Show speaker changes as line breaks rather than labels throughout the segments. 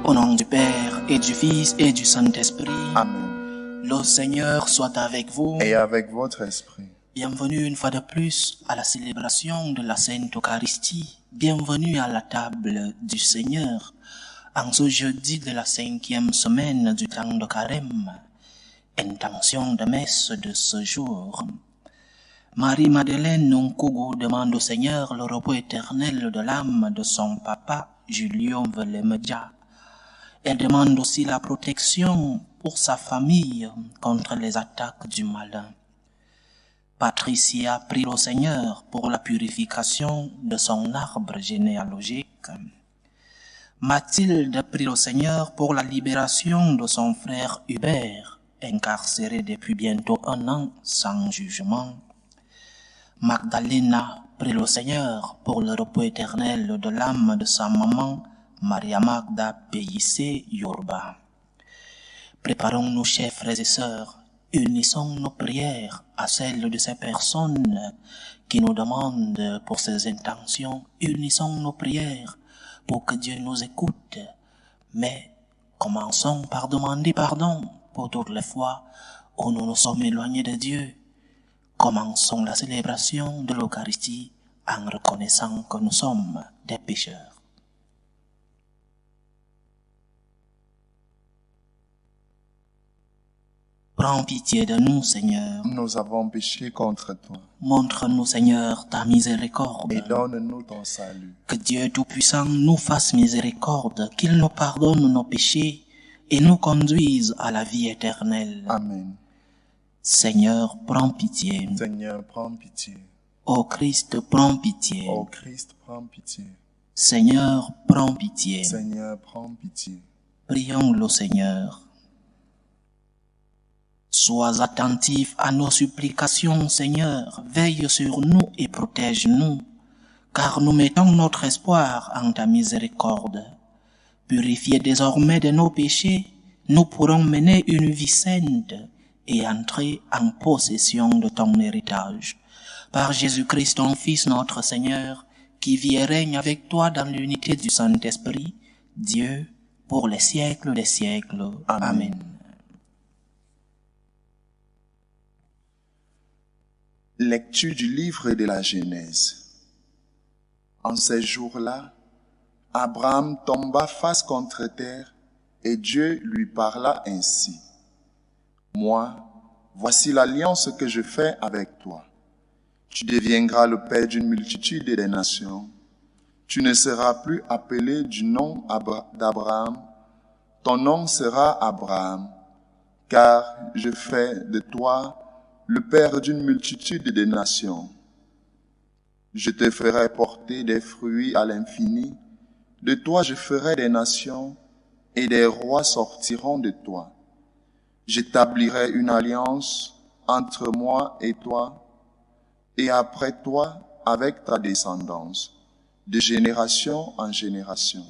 Au nom du Père et du Fils et du Saint-Esprit.
Amen.
Le Seigneur soit avec vous.
Et avec votre esprit.
Bienvenue une fois de plus à la célébration de la Sainte Eucharistie. Bienvenue à la table du Seigneur. En ce jeudi de la 5e semaine du temps de Carême. Intention de messe de ce jour. Marie-Madeleine Nonkougou demande au Seigneur le repos éternel de l'âme de son papa, Julien Velemedia. Elle demande aussi la protection pour sa famille contre les attaques du malin. Patricia prie au Seigneur pour la purification de son arbre généalogique. Mathilde prie au Seigneur pour la libération de son frère Hubert, incarcéré depuis bientôt 1 an sans jugement. Magdalena prie au Seigneur pour le repos éternel de l'âme de sa maman, Maria Magda Peyissé Yorba. Préparons-nous, chers frères et sœurs, unissons nos prières à celles de ces personnes qui nous demandent pour ces intentions. Unissons nos prières pour que Dieu nous écoute. Mais commençons par demander pardon pour toutes les fois où nous nous sommes éloignés de Dieu. Commençons la célébration de l'Eucharistie en reconnaissant que nous sommes des pécheurs. Prends pitié de nous, Seigneur.
Nous avons péché contre toi.
Montre-nous, Seigneur, ta miséricorde.
Et donne-nous ton salut.
Que Dieu Tout-Puissant nous fasse miséricorde, qu'il nous pardonne nos péchés et nous conduise à la vie éternelle.
Amen.
Seigneur, prends pitié.
Seigneur, prends pitié.
Ô Christ, prends pitié.
Ô Christ, prends pitié.
Seigneur, prends pitié.
Seigneur, prends pitié.
Prions le Seigneur. Sois attentif à nos supplications, Seigneur. Veille sur nous et protège-nous, car nous mettons notre espoir en ta miséricorde. Purifiés désormais de nos péchés, nous pourrons mener une vie sainte et entrer en possession de ton héritage. Par Jésus-Christ, ton Fils, notre Seigneur, qui vit et règne avec toi dans l'unité du Saint-Esprit, Dieu, pour les siècles des siècles. Amen.
Lecture du livre de la Genèse. En ces jours-là, Abraham tomba face contre terre et Dieu lui parla ainsi. Moi, voici l'alliance que je fais avec toi. Tu deviendras le père d'une multitude des nations. Tu ne seras plus appelé du nom d'Abraham. Ton nom sera Abraham, car je fais de toi le père d'une multitude de nations. Je te ferai porter des fruits à l'infini. De toi je ferai des nations, et des rois sortiront de toi. J'établirai une alliance entre moi et toi, et après toi avec ta descendance, de génération en génération.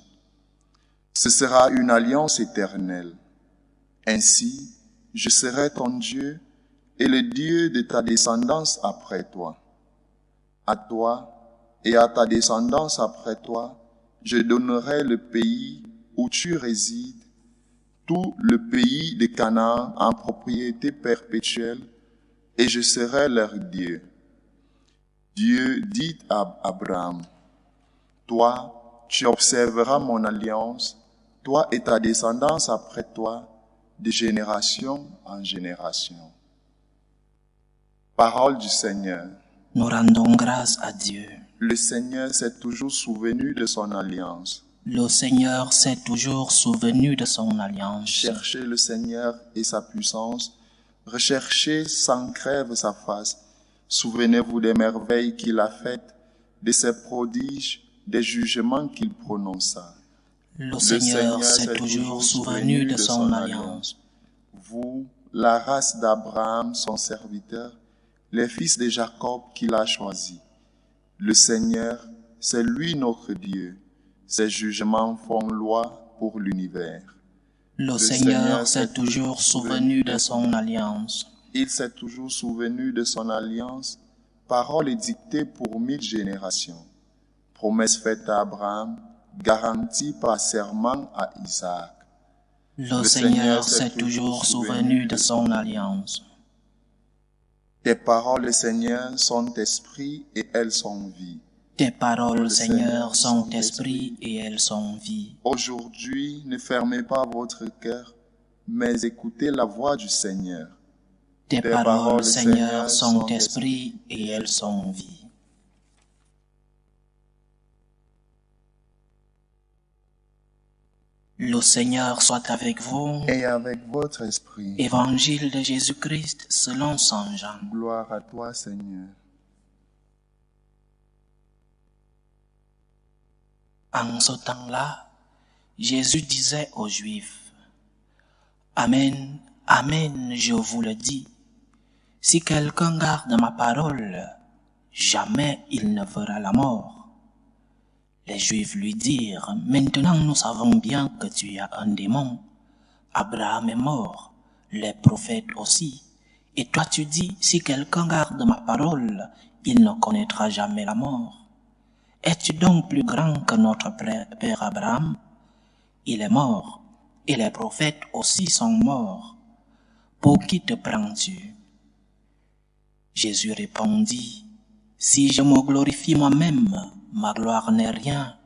Ce sera une alliance éternelle. Ainsi, je serai ton Dieu, et le Dieu de ta descendance après toi. À toi et à ta descendance après toi, je donnerai le pays où tu résides, tout le pays de Canaan en propriété perpétuelle, et je serai leur Dieu. Dieu dit à Abraham, toi, tu observeras mon alliance, toi et ta descendance après toi, de génération en génération. Parole du Seigneur.
Nous rendons grâce à Dieu.
Le Seigneur s'est toujours souvenu de son alliance.
Le Seigneur s'est toujours souvenu de son alliance.
Cherchez le Seigneur et sa puissance. Recherchez sans crève sa face. Souvenez-vous des merveilles qu'il a faites, de ses prodiges, des jugements qu'il prononça.
Le Seigneur s'est toujours souvenu de son alliance.
Vous, la race d'Abraham, son serviteur, les fils de Jacob qu'il a choisis. Le Seigneur, c'est lui notre Dieu. Ses jugements font loi pour l'univers.
Le Seigneur s'est toujours souvenu de son alliance.
Il s'est toujours souvenu de son alliance, parole édictée pour 1000 générations. Promesse faite à Abraham, garantie par serment à Isaac.
Le Seigneur s'est toujours souvenu de son alliance.
Tes paroles, Seigneur, sont esprit et elles sont vie.
Tes paroles, Seigneur, sont esprit et elles sont vie.
Aujourd'hui, ne fermez pas votre cœur, mais écoutez la voix du Seigneur.
Tes paroles, Seigneur, sont esprit et elles sont vie. Le Seigneur soit avec vous.
Et avec votre esprit.
Évangile de Jésus-Christ selon Saint Jean.
Gloire à toi, Seigneur.
En ce temps-là, Jésus disait aux Juifs, « Amen, Amen, je vous le dis, si quelqu'un garde ma parole, jamais il ne verra la mort. » Les Juifs lui dirent, « Maintenant nous savons bien que tu as un démon. Abraham est mort, les prophètes aussi. Et toi tu dis, si quelqu'un garde ma parole, il ne connaîtra jamais la mort. Es-tu donc plus grand que notre père Abraham? Il est mort, et les prophètes aussi sont morts. Pour qui te prends-tu? » Jésus répondit, « Si je me glorifie moi-même, ma gloire n'est rien.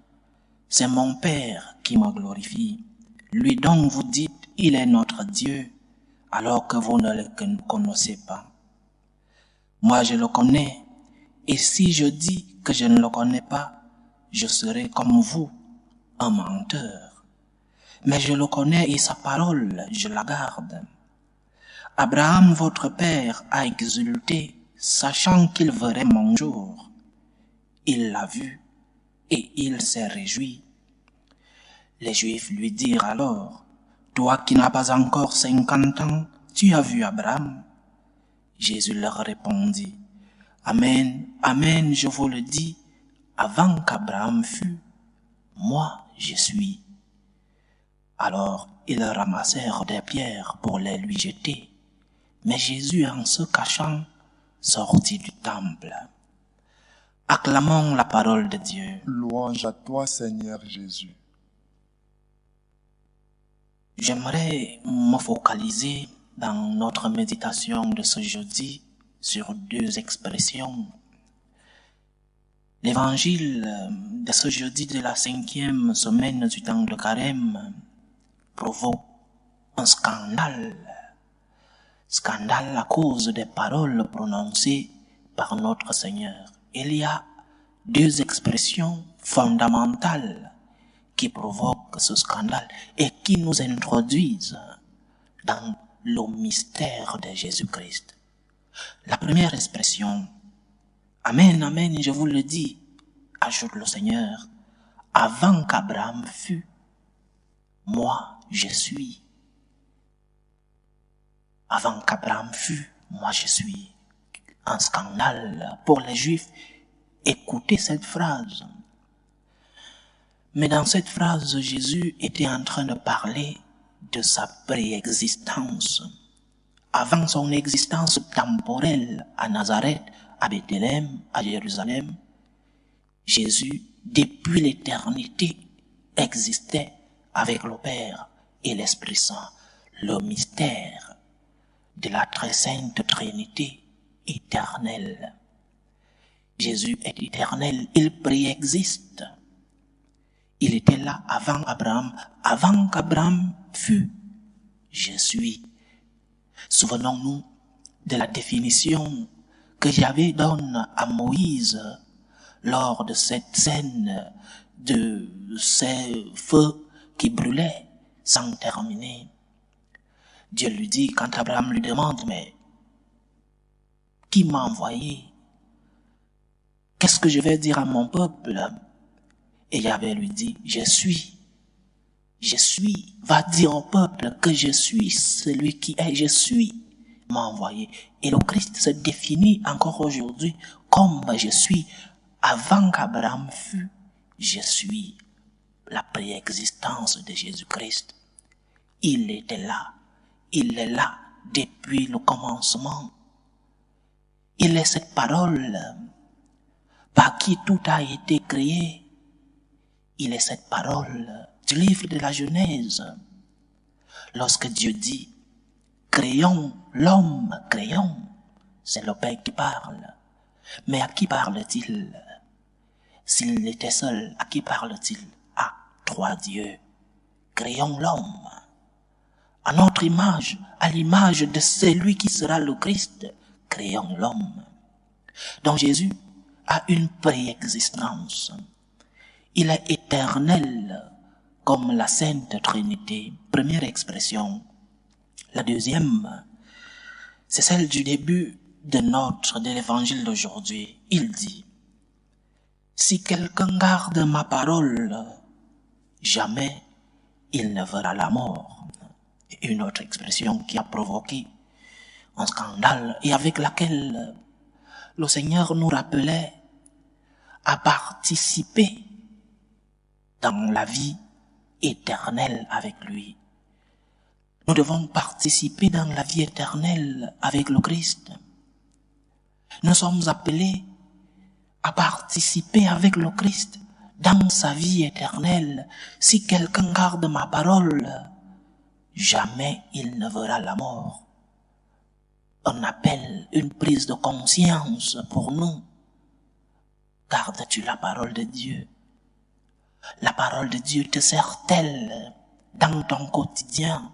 C'est mon Père qui me glorifie. Lui dont vous dites, il est notre Dieu, alors que vous ne le connaissez pas. Moi je le connais, et si je dis que je ne le connais pas, je serai comme vous, un menteur. Mais je le connais et sa parole, je la garde. Abraham, votre père, a exulté, sachant qu'il verrait mon jour. Il l'a vu, et il s'est réjoui. » Les Juifs lui dirent alors, « Toi qui n'as pas encore 50 ans, tu as vu Abraham? » Jésus leur répondit, « Amen, Amen, je vous le dis, avant qu'Abraham fût, moi je suis. » Alors ils ramassèrent des pierres pour les lui jeter. Mais Jésus, en se cachant, sortit du temple. Acclamons la parole de Dieu.
Louange à toi, Seigneur Jésus.
J'aimerais me focaliser dans notre méditation de ce jeudi sur deux expressions. L'évangile de ce jeudi de la 5e semaine du temps de Carême provoque un scandale. Scandale à cause des paroles prononcées par notre Seigneur. Il y a deux expressions fondamentales qui provoquent ce scandale et qui nous introduisent dans le mystère de Jésus-Christ. La première expression, « Amen, Amen, je vous le dis », ajoute le Seigneur, « avant qu'Abraham fût, moi je suis. » Avant qu'Abraham fût, moi je suis. Un scandale pour les Juifs. Écoutez cette phrase. Mais dans cette phrase, Jésus était en train de parler de sa préexistence. Avant son existence temporelle à Nazareth, à Bethléem, à Jérusalem, Jésus, depuis l'éternité, existait avec le Père et l'Esprit Saint, le mystère de la très sainte Trinité éternelle. Jésus est éternel, il préexiste. Il était là avant qu'Abraham fût. Je suis. Souvenons-nous de la définition que Yahvé donne à Moïse lors de cette scène de ces feux qui brûlaient sans terminer. Dieu lui dit, quand Abraham lui demande, mais qui m'a envoyé? Qu'est-ce que je vais dire à mon peuple? Et Yahvé lui dit, je suis, va dire au peuple que je suis celui qui est, je suis, m'a envoyé. Et le Christ se définit encore aujourd'hui comme je suis. Avant qu'Abraham fût, je suis. La préexistence de Jésus-Christ. Il était là. Il est là depuis le commencement. Il est cette parole par qui tout a été créé. il est cette parole du livre de la Genèse. Lorsque Dieu dit, créons l'homme, créons, c'est le Père qui parle. Mais à qui parle-t-il? S'il était seul, à qui parle-t-il? À trois dieux. Créons l'homme. À notre image, à l'image de celui qui sera le Christ, créons l'homme. Donc Jésus a une préexistence. Il est éternel comme la Sainte Trinité. Première expression. La deuxième, c'est celle du début de l'évangile d'aujourd'hui. Il dit, si quelqu'un garde ma parole, jamais il ne verra la mort. Une autre expression qui a provoqué un scandale et avec laquelle le Seigneur nous rappelait à participer dans la vie éternelle avec lui. Nous devons participer dans la vie éternelle avec le Christ. Nous sommes appelés à participer avec le Christ dans sa vie éternelle. Si quelqu'un garde ma parole, jamais il ne verra la mort. Un appel, une prise de conscience pour nous. Gardes-tu la parole de Dieu? La parole de Dieu te sert-elle dans ton quotidien?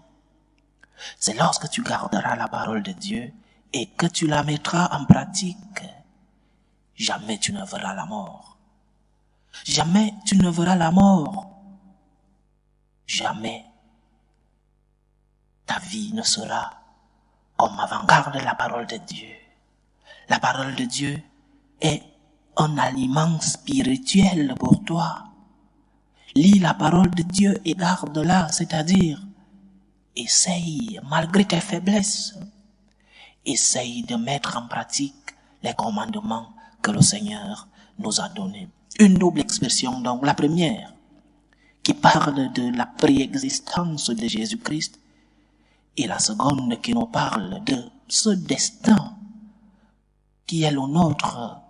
C'est lorsque tu garderas la parole de Dieu et que tu la mettras en pratique, jamais tu ne verras la mort. Jamais tu ne verras la mort. Jamais ta vie ne sera comme avant-garde de la parole de Dieu. La parole de Dieu est un aliment spirituel pour toi. Lis la parole de Dieu et garde-la, c'est-à-dire essaye, malgré tes faiblesses, essaye de mettre en pratique les commandements que le Seigneur nous a donnés. Une double expression, donc la première, qui parle de la préexistence de Jésus-Christ, et la seconde qui nous parle de ce destin qui est le nôtre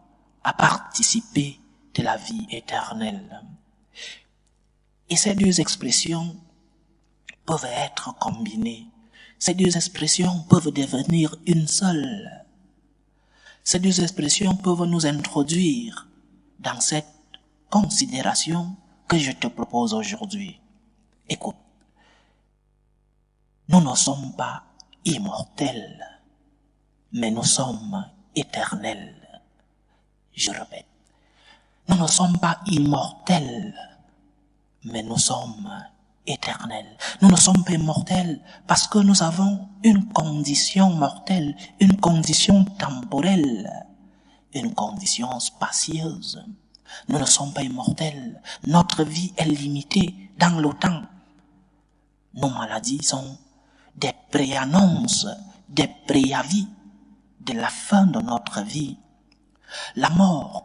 à participer de la vie éternelle. Et ces deux expressions peuvent être combinées. Ces deux expressions peuvent devenir une seule. Ces deux expressions peuvent nous introduire dans cette considération que je te propose aujourd'hui. Écoute, nous ne sommes pas immortels, mais nous sommes éternels. Je répète, nous ne sommes pas immortels, mais nous sommes éternels. Nous ne sommes pas immortels parce que nous avons une condition mortelle, une condition temporelle, une condition spatieuse. Nous ne sommes pas immortels. Notre vie est limitée dans le temps. Nos maladies sont des préannonces, des préavis de la fin de notre vie. La mort,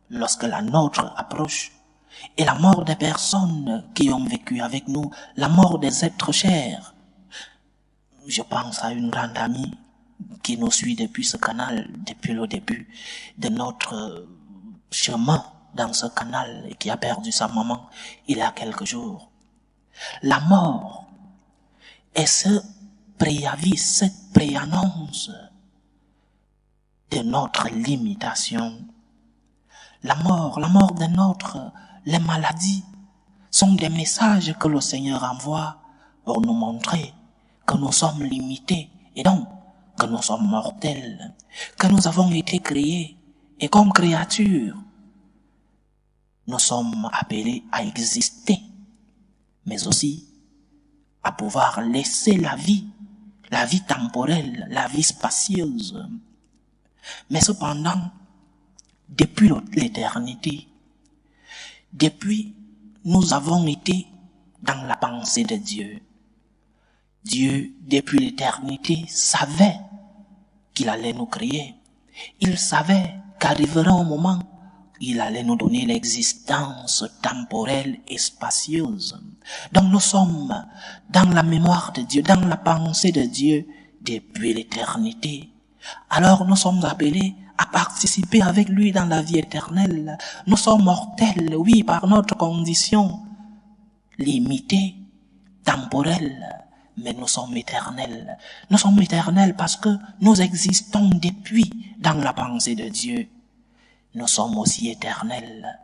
lorsque la nôtre approche, et la mort des personnes qui ont vécu avec nous, la mort des êtres chers. Je pense à une grande amie qui nous suit depuis ce canal, depuis le début de notre chemin dans ce canal et qui a perdu sa maman il y a quelques jours. La mort est ce préavis, cette préannonce de notre limitation. La mort des nôtres, les maladies sont des messages que le Seigneur envoie pour nous montrer que nous sommes limités et donc que nous sommes mortels, que nous avons été créés et comme créatures, nous sommes appelés à exister, mais aussi à pouvoir laisser la vie temporelle, la vie spatieuse. Mais cependant, depuis l'éternité, depuis nous avons été dans la pensée de Dieu. Dieu, depuis l'éternité, savait qu'il allait nous créer. Il savait qu'arriverait un moment où il allait nous donner l'existence temporelle et spacieuse. Donc nous sommes dans la mémoire de Dieu, dans la pensée de Dieu depuis l'éternité. Alors nous sommes appelés à participer avec lui dans la vie éternelle. Nous sommes mortels, oui, par notre condition limitée, temporelle, mais nous sommes éternels. Nous sommes éternels parce que nous existons depuis dans la pensée de Dieu. Nous sommes aussi éternels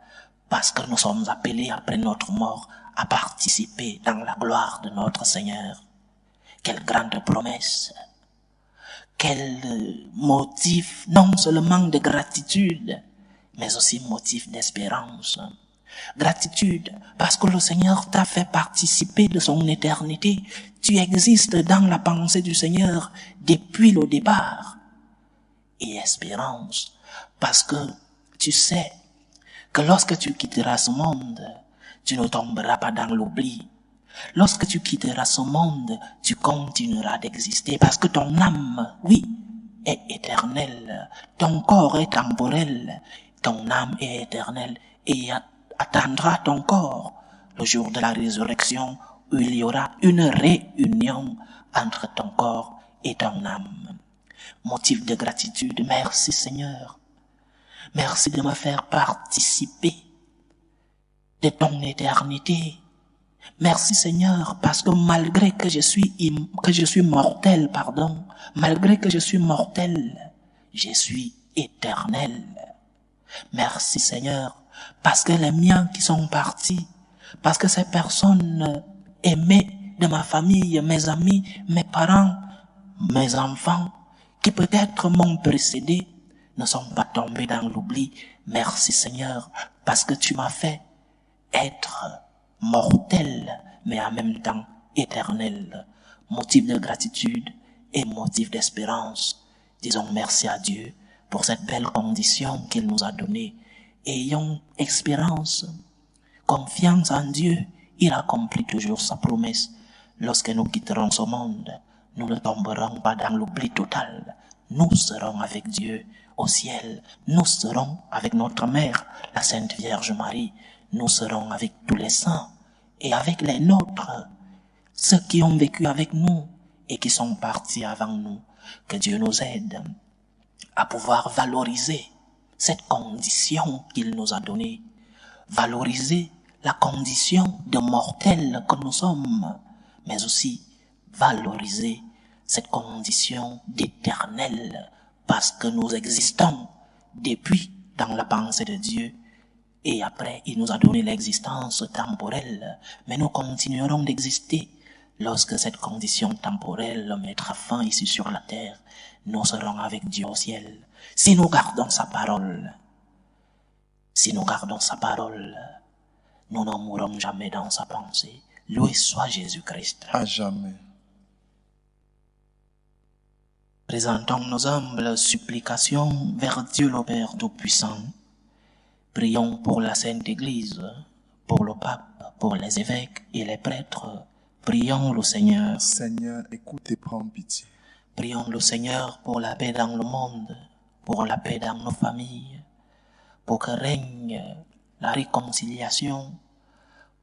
parce que nous sommes appelés après notre mort à participer dans la gloire de notre Seigneur. Quelle grande promesse! Quel motif non seulement de gratitude, mais aussi motif d'espérance. Gratitude parce que le Seigneur t'a fait participer de son éternité. Tu existes dans la pensée du Seigneur depuis le départ. Et espérance parce que tu sais que lorsque tu quitteras ce monde, tu ne tomberas pas dans l'oubli. Lorsque tu quitteras ce monde, tu continueras d'exister parce que ton âme, oui, est éternelle. Ton corps est temporel. Ton âme est éternelle et attendra ton corps le jour de la résurrection où il y aura une réunion entre ton corps et ton âme. Motif de gratitude, merci Seigneur. Merci de me faire participer de ton éternité. Merci Seigneur, parce que malgré que je suis mortel, malgré que je suis mortel, je suis éternel. Merci Seigneur, parce que les miens qui sont partis, parce que ces personnes aimées de ma famille, mes amis, mes parents, mes enfants, qui peut-être m'ont précédé, ne sont pas tombés dans l'oubli. Merci Seigneur, parce que tu m'as fait être mortel, mais en même temps éternel. Motif de gratitude et motif d'espérance. Disons merci à Dieu pour cette belle condition qu'il nous a donnée. Ayons espérance, confiance en Dieu. Il accomplit toujours sa promesse. Lorsque nous quitterons ce monde, nous ne tomberons pas dans l'oubli total. Nous serons avec Dieu au ciel. Nous serons avec notre mère, la Sainte Vierge Marie. Nous serons avec tous les saints et avec les nôtres, ceux qui ont vécu avec nous et qui sont partis avant nous. Que Dieu nous aide à pouvoir valoriser cette condition qu'il nous a donnée, valoriser la condition de mortels que nous sommes, mais aussi valoriser cette condition d'éternel, parce que nous existons depuis dans la pensée de Dieu. Et après, il nous a donné l'existence temporelle, mais nous continuerons d'exister. Lorsque cette condition temporelle mettra fin ici sur la terre, nous serons avec Dieu au ciel. Si nous gardons sa parole, nous n'en mourrons jamais dans sa pensée. Loué soit Jésus-Christ.
À jamais.
Présentons nos humbles supplications vers Dieu le Père Tout-Puissant. Prions pour la Sainte Église, pour le pape, pour les évêques et les prêtres. Prions le Seigneur.
Seigneur, écoute et prends pitié.
Prions le Seigneur pour la paix dans le monde, pour la paix dans nos familles, pour que règne la réconciliation,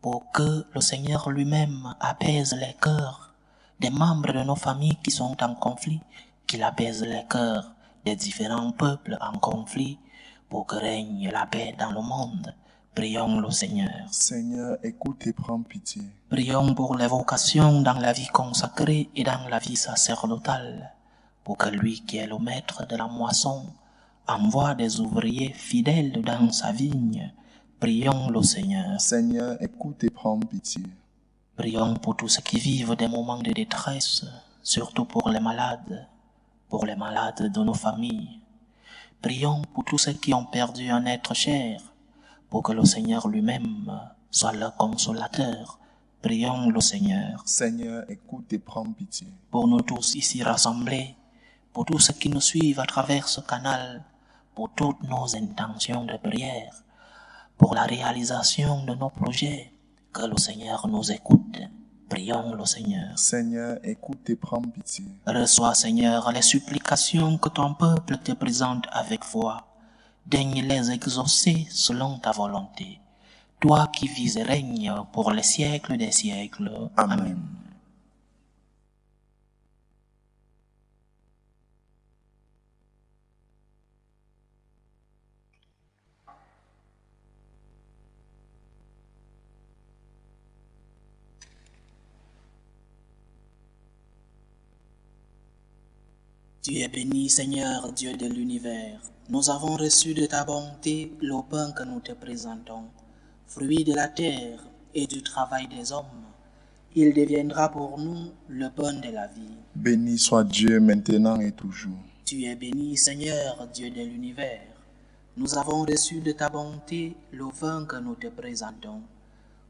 pour que le Seigneur lui-même apaise les cœurs des membres de nos familles qui sont en conflit, qu'il apaise les cœurs des différents peuples en conflit, pour que règne la paix dans le monde. Prions le Seigneur.
Seigneur, écoute et prends pitié.
Prions pour les vocations dans la vie consacrée et dans la vie sacerdotale, pour que lui qui est le maître de la moisson envoie des ouvriers fidèles dans sa vigne. Prions le Seigneur.
Seigneur, écoute et prends pitié.
Prions pour tous ceux qui vivent des moments de détresse, surtout pour les malades de nos familles. Prions pour tous ceux qui ont perdu un être cher, pour que le Seigneur lui-même soit leur consolateur. Prions le Seigneur.
Seigneur, écoute et prends pitié.
Pour nous tous ici rassemblés, pour tous ceux qui nous suivent à travers ce canal, pour toutes nos intentions de prière, pour la réalisation de nos projets, que le Seigneur nous écoute. Prions le Seigneur.
Seigneur, écoute et prends pitié.
Reçois, Seigneur, les supplications que ton peuple te présente avec foi. Daigne les exaucer selon ta volonté. Toi qui vis et règnes pour les siècles des siècles.
Amen.
Tu es béni, Seigneur, Dieu de l'univers. Nous avons reçu de ta bonté le pain que nous te présentons, fruit de la terre et du travail des hommes. Il deviendra pour nous le pain de la vie.
Béni soit Dieu maintenant et toujours.
Tu es béni, Seigneur, Dieu de l'univers. Nous avons reçu de ta bonté le vin que nous te présentons,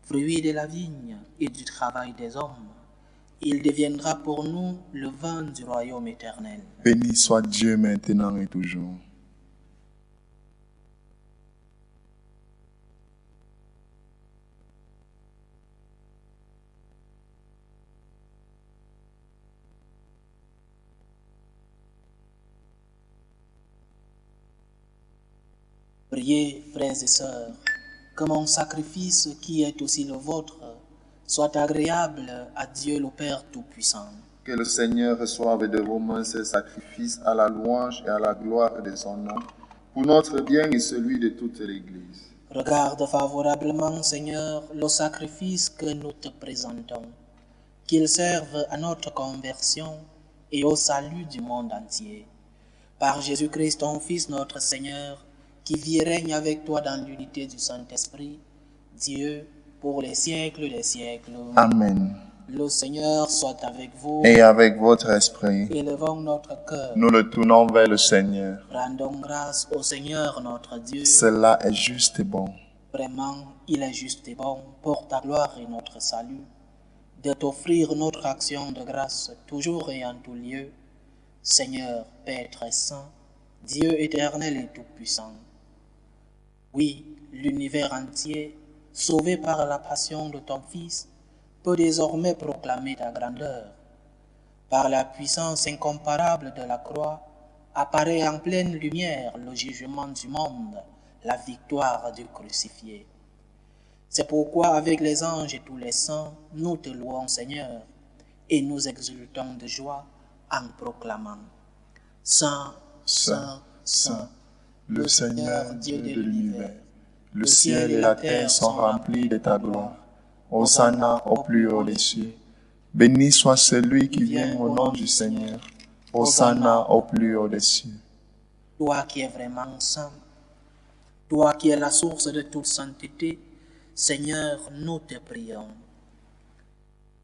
fruit de la vigne et du travail des hommes. Il deviendra pour nous le vin du royaume éternel.
Béni soit Dieu maintenant et toujours.
Priez, frères et sœurs, que mon sacrifice, qui est aussi le vôtre, soit agréable à Dieu le Père Tout-Puissant.
Que le Seigneur reçoive de vos mains ces sacrifices à la louange et à la gloire de son nom, pour notre bien et celui de toute l'Église.
Regarde favorablement, Seigneur, le sacrifice que nous te présentons, qu'il serve à notre conversion et au salut du monde entier. Par Jésus-Christ, ton Fils, notre Seigneur, qui vit et règne avec toi dans l'unité du Saint-Esprit, Dieu, pour les siècles des siècles.
Amen.
Le Seigneur soit avec vous.
Et avec votre esprit,
Élevons notre cœur.
nous le tournons vers le Seigneur.
Rendons grâce au Seigneur notre Dieu.
Cela est juste et bon.
Vraiment, il est juste et bon, pour ta gloire et notre salut, de t'offrir notre action de grâce toujours et en tout lieu, Seigneur, Père très saint, Dieu éternel et tout-puissant. Oui, l'univers entier, sauvé par la passion de ton Fils, peut désormais proclamer ta grandeur. Par la puissance incomparable de la croix, apparaît en pleine lumière le jugement du monde, la victoire du crucifié. C'est pourquoi, avec les anges et tous les saints, nous te louons, Seigneur, et nous exultons de joie en proclamant: Saint, Saint, Saint,
le Seigneur Dieu de l'univers. Le ciel et la terre sont remplis de ta gloire. Hosanna au plus haut des cieux. Béni soit celui qui vient au nom du Seigneur. Hosanna au plus haut des cieux.
Toi qui es vraiment saint, toi qui es la source de toute sainteté, Seigneur, nous te prions.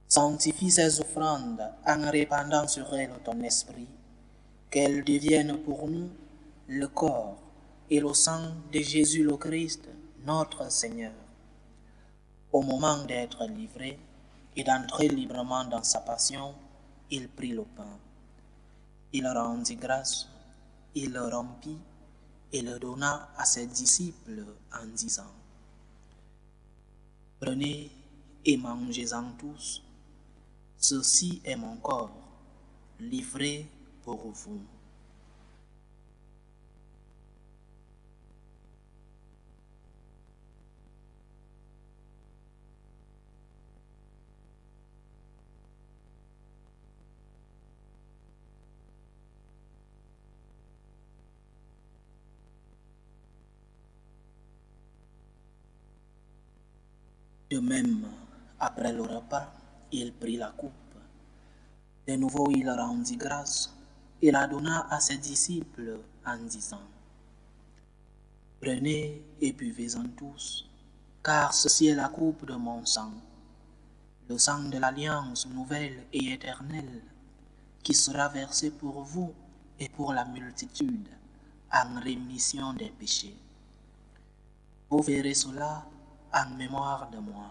Sanctifie ces offrandes en répandant sur elles ton esprit, qu'elles deviennent pour nous le corps et le sang de Jésus le Christ, notre Seigneur. Au moment d'être livré et d'entrer librement dans sa passion, il prit le pain. Il rendit grâce, il le rompit et le donna à ses disciples en disant: Prenez et mangez-en tous, ceci est mon corps, livré pour vous. De même, après le repas, il prit la coupe. De nouveau, il rendit grâce et la donna à ses disciples en disant: Prenez et buvez-en tous, car ceci est la coupe de mon sang, le sang de l'alliance nouvelle et éternelle, qui sera versé pour vous et pour la multitude en rémission des péchés. Vous verrez cela en mémoire de moi.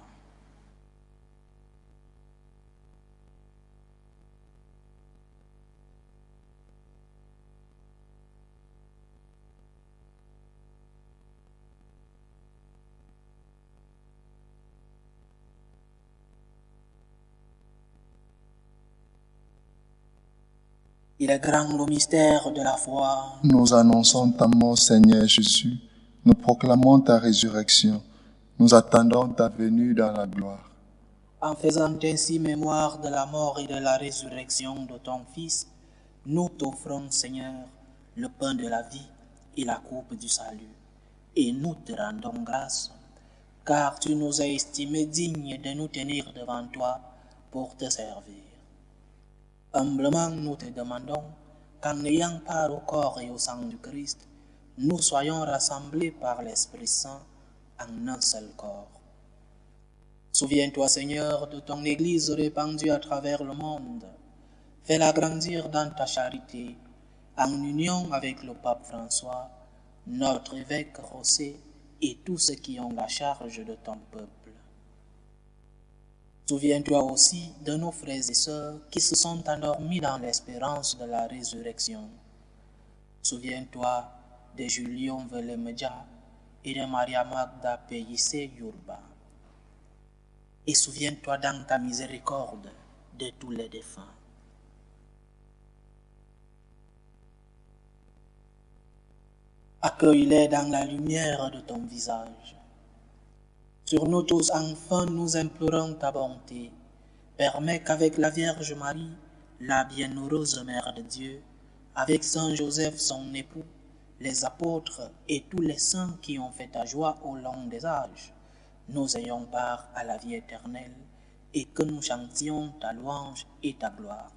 Il est grand le mystère de la foi.
Nous annonçons ta mort, Seigneur Jésus. Nous proclamons ta résurrection. Nous attendons ta venue dans la gloire.
En faisant ainsi mémoire de la mort et de la résurrection de ton Fils, nous t'offrons, Seigneur, le pain de la vie et la coupe du salut. Et nous te rendons grâce, car tu nous as estimés dignes de nous tenir devant toi pour te servir. Humblement nous te demandons, qu'en ayant part au corps et au sang du Christ, nous soyons rassemblés par l'Esprit Saint en un seul corps. Souviens-toi, Seigneur, de ton Église répandue à travers le monde. Fais-la grandir dans ta charité, en union avec le pape François, notre évêque José et tous ceux qui ont la charge de ton peuple. Souviens-toi aussi de nos frères et sœurs qui se sont endormis dans l'espérance de la résurrection. Souviens-toi de Julien Velemedja et de Maria Magda Peyissé Yurba. Et souviens-toi dans ta miséricorde de tous les défunts. Accueille-les dans la lumière de ton visage. Sur nous tous, enfin, nous implorons ta bonté. Permets qu'avec la Vierge Marie, la bienheureuse Mère de Dieu, avec Saint Joseph, son époux, les apôtres et tous les saints qui ont fait ta joie au long des âges, nous ayons part à la vie éternelle et que nous chantions ta louange et ta gloire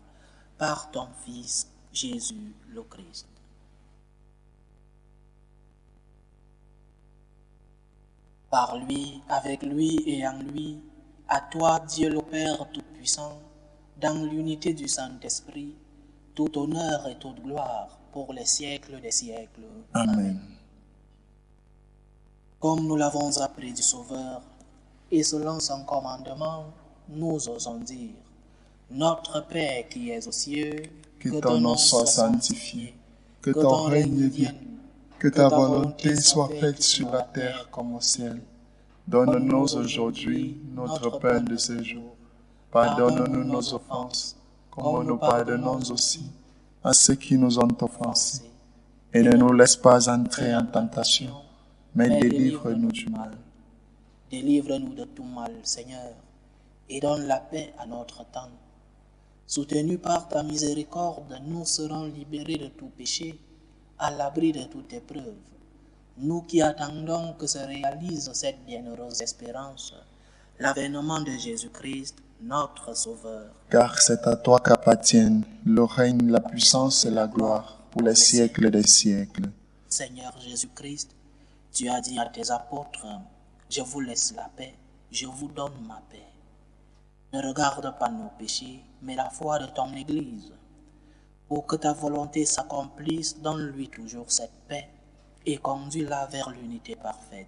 par ton Fils Jésus le Christ. Par lui, avec lui et en lui, à toi, Dieu le Père Tout-Puissant, dans l'unité du Saint-Esprit, tout honneur et toute gloire pour les siècles des siècles.
Amen.
Comme nous l'avons appris du Sauveur, et selon son commandement, nous osons dire, Notre Père qui es aux cieux,
Que ton nom soit sanctifié, que ton règne vienne, que ta volonté soit faite sur la terre comme au ciel. Donne-nous aujourd'hui notre pain de ce jour. Pardonne-nous nos offenses, comme nous pardonnons aussi à ceux qui nous ont offensés. Et ne nous laisse pas entrer en tentation, mais délivre-nous du mal.
Délivre-nous de tout mal, Seigneur, et donne la paix à notre temps. Soutenus par ta miséricorde, nous serons libérés de tout péché, à l'abri de toute épreuve. Nous qui attendons que se réalise cette bienheureuse espérance, l'avènement de Jésus-Christ, notre Sauveur.
Car c'est à toi qu'appartiennent le règne, la puissance et la gloire pour les siècles des siècles.
Seigneur Jésus-Christ, tu as dit à tes apôtres, « Je vous laisse la paix, je vous donne ma paix. » Ne regarde pas nos péchés, mais la foi de ton Église. Pour que ta volonté s'accomplisse, donne-lui toujours cette paix et conduis-la vers l'unité parfaite.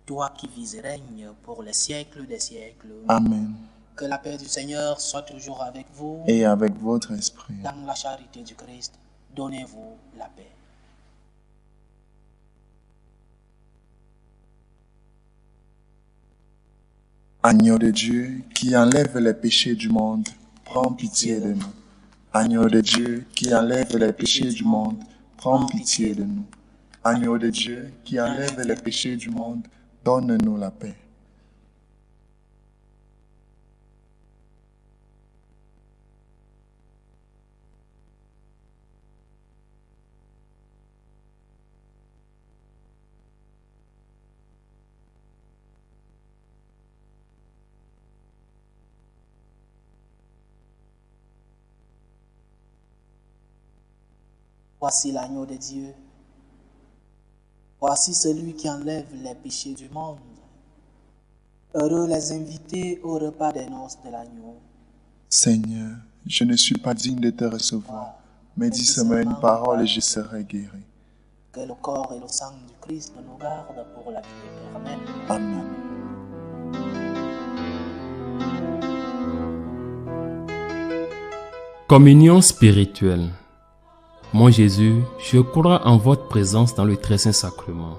Toi qui vis et règnes pour les siècles des siècles.
Amen.
Que la paix du Seigneur soit toujours avec vous.
Et avec votre esprit.
Dans la charité du Christ, donnez-vous la paix.
Agneau de Dieu qui enlève les péchés du monde, prends pitié de nous. Agneau de Dieu qui enlève les péchés du monde, prends pitié de nous. Agneau de Dieu qui enlève les péchés du monde, donne-nous la paix.
Voici l'agneau de Dieu. Voici celui qui enlève les péchés du monde. Heureux les invités au repas des noces de l'agneau.
Seigneur, je ne suis pas digne de te recevoir, mais dis seulement une parole et je serai guéri.
Que le corps et le sang du Christ nous gardent pour la vie éternelle.
Amen.
Communion spirituelle. Mon Jésus, je crois en votre présence dans le très saint sacrement.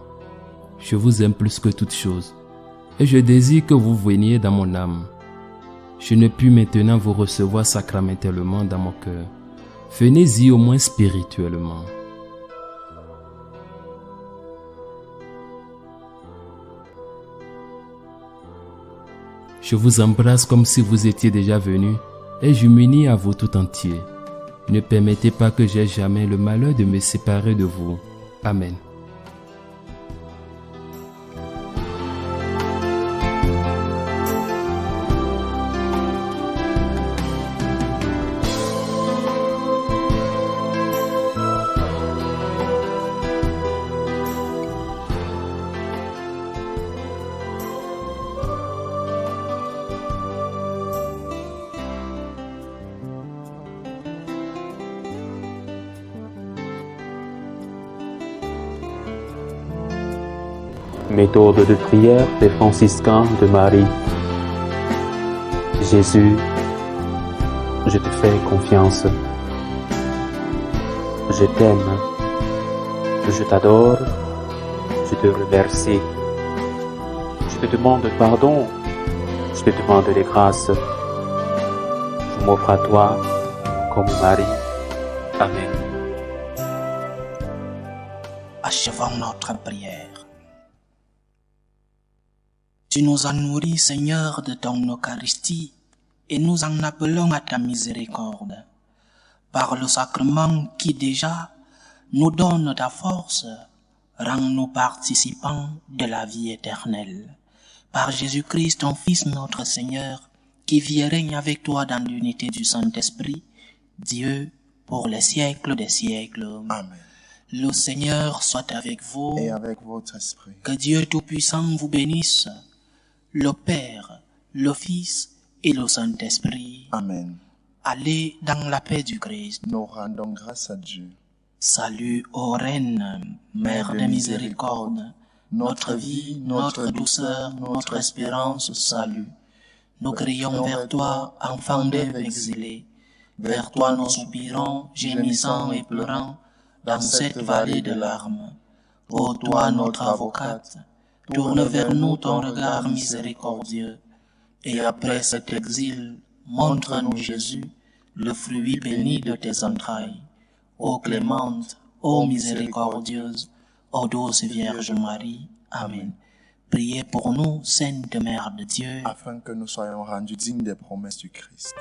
Je vous aime plus que toute chose, et je désire que vous veniez dans mon âme. Je ne puis maintenant vous recevoir sacramentellement dans mon cœur. Venez-y au moins spirituellement. Je vous embrasse comme si vous étiez déjà venu, et je m'unis à vous tout entier. Ne permettez pas que j'aie jamais le malheur de me séparer de vous. Amen.
Méthode de prière des franciscains de Marie. Jésus, je te fais confiance. Je t'aime. Je t'adore. Je te remercie. Je te demande pardon. Je te demande les grâces. Je m'offre à toi comme Marie. Amen.
Achevons notre prière. Tu nous as nourris, Seigneur, de ton Eucharistie, et nous en appelons à ta miséricorde. Par le sacrement qui déjà nous donne ta force, rends-nous participants de la vie éternelle. Par Jésus-Christ, ton Fils, notre Seigneur, qui vit et règne avec toi dans l'unité du Saint-Esprit, Dieu, pour les siècles des siècles.
Amen.
Le Seigneur soit avec vous.
Et avec votre esprit.
Que Dieu Tout-Puissant vous bénisse, le Père, le Fils et le Saint-Esprit.
Amen.
Allez dans la paix du Christ.
Nous rendons grâce à Dieu.
Salut, ô Reine, Mère de miséricorde, notre vie, notre douceur, notre espérance, salut. Nous crions vers toi, enfant d'Ève exilée. Vers toi nous soupirons, gémissant et pleurant, dans cette vallée de larmes. Ô toi, notre avocate, tourne vers nous ton regard miséricordieux, et après cet exil, montre-nous Jésus, le fruit béni de tes entrailles. Ô clémente, ô miséricordieuse, ô douce Vierge Marie. Amen. Priez pour nous, Sainte Mère de Dieu,
afin que nous soyons rendus dignes des promesses du Christ.